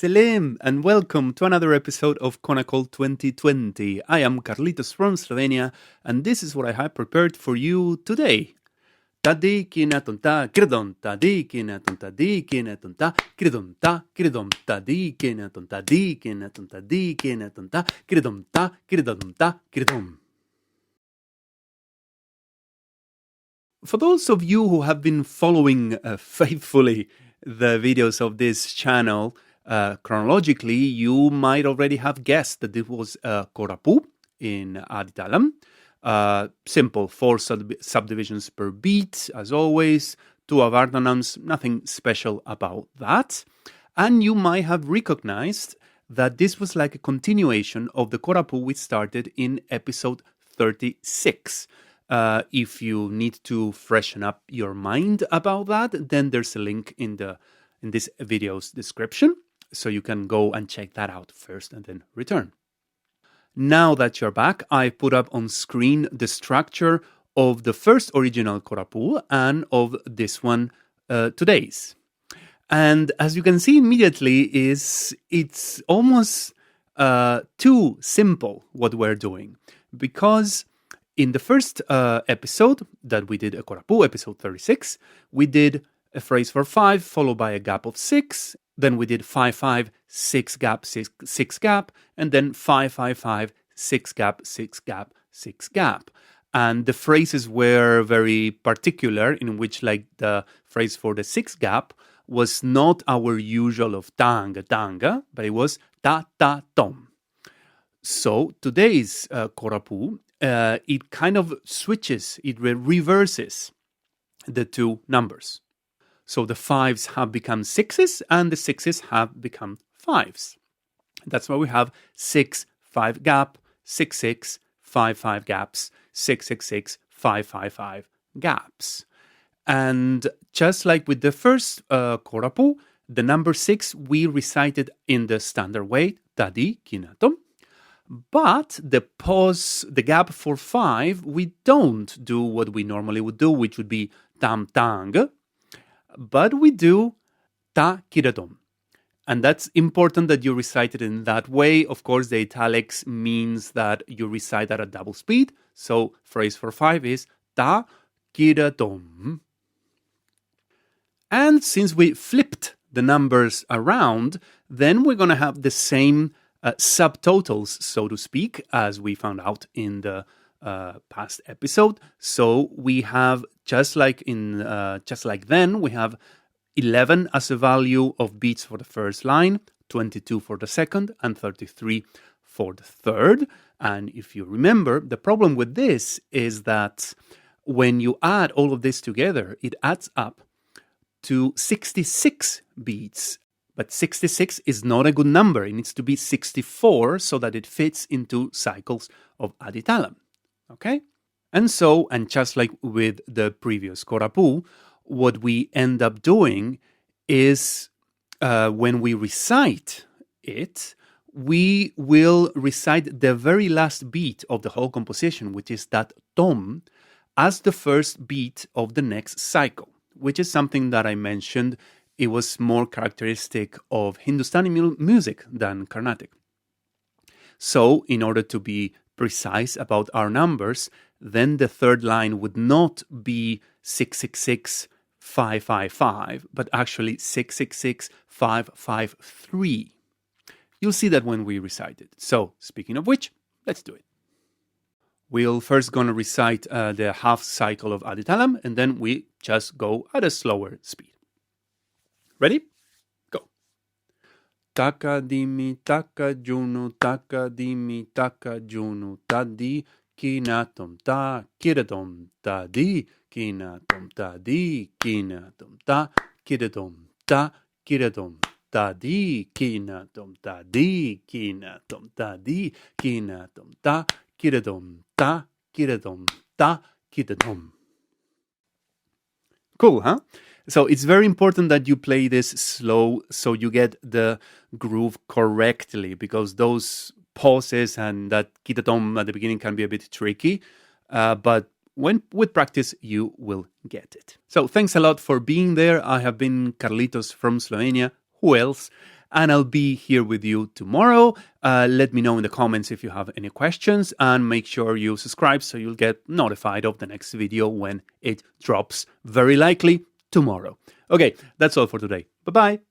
Selim, and welcome to another episode of Konnakol 2020. I am Carlitos from Slovenia, and this is what I have prepared for you today. Tadi kina tonta kirdon tadi kina tonta di kina tonta kirdon ta kirdon tadi kina tonta di kina tonta di kina tonta kirdon ta kirdon. For those of you who have been following faithfully the videos of this channel, chronologically, you might already have guessed that this was korapu in talam. Simple, 4 subdivisions per beat, as always, 2 avardhanams, nothing special about that. And you might have recognized that this was like a continuation of the korapu we started in episode 36. If you need to freshen up your mind about that, then there's a link in this video's description, so you can go and check that out first and then return. Now that you're back, I put up on screen the structure of the first original korapu and of this one, today's. And as you can see immediately, it's almost too simple what we're doing, because in the first episode that we did a korapu, episode 36, we did a phrase for 5 followed by a gap of 6. Then we did 5-5, 6 gap, 6 gap, and then 5-5-5, 6 gap, 6 gap, 6 gap. And the phrases were very particular, in which like the phrase for the 6 gap was not our usual of tanga, tanga, but it was ta-ta-tom. So today's korapu, it kind of switches, it reverses the two numbers. So the 5s have become 6s and the 6s have become 5s. That's why we have 6-5 gap, 6-6, 5-5 gaps, 6-6-6, 5-5-5 gaps. And just like with the first korapu, the number 6 we recited in the standard way, tadi kinatom. But the pause, the gap for 5, we don't do what we normally would do, which would be tam tang. But we do ta kiradom. And it's important that you recite it in that way. Of course, the italics means that you recite at a double speed. So phrase for 5 is ta kiradom. And since we flipped the numbers around, then we're going to have the same subtotals, so to speak, as we found out in the past episode. So we have just like then we have 11 as a value of beats for the first line, 22 for the second, and 33 for the third. And if you remember, the problem with this is that when you add all of this together, it adds up to 66 beats. But 66 is not a good number. It needs to be 64 so that it fits into cycles of aditalam. Okay? And just like with the previous korapu, what we end up doing is when we recite it, we will recite the very last beat of the whole composition, which is that tom, as the first beat of the next cycle, which is something that I mentioned. It was more characteristic of Hindustani music than Carnatic. So, in order to be precise about our numbers, then the third line would not be 666, 555, but actually 666, 553. You'll see that when we recite it. So, speaking of which, let's do it. We'll first gonna recite the half cycle of aditalam, and then we just go at a slower speed. Ready? Go. Taka dimi taka junu taka dimi taka junu tadi kinatom ta kiradom tadi kinatom tadi kinatom ta kiradom ta kiradom tadi kinatom tadi kinatom tadi kinatom ta kiradom ta kiradom ta kiradom. Cool, huh? So it's very important that you play this slow so you get the groove correctly, because those pauses and that kitatom at the beginning can be a bit tricky, but with practice you will get it. So thanks a lot for being there. I have been Carlitos from Slovenia. Who else? and I'll be here with you tomorrow. Let me know in the comments if you have any questions, and make sure you subscribe so you'll get notified of the next video when it drops, very likely tomorrow. Okay, that's all for today. Bye-bye.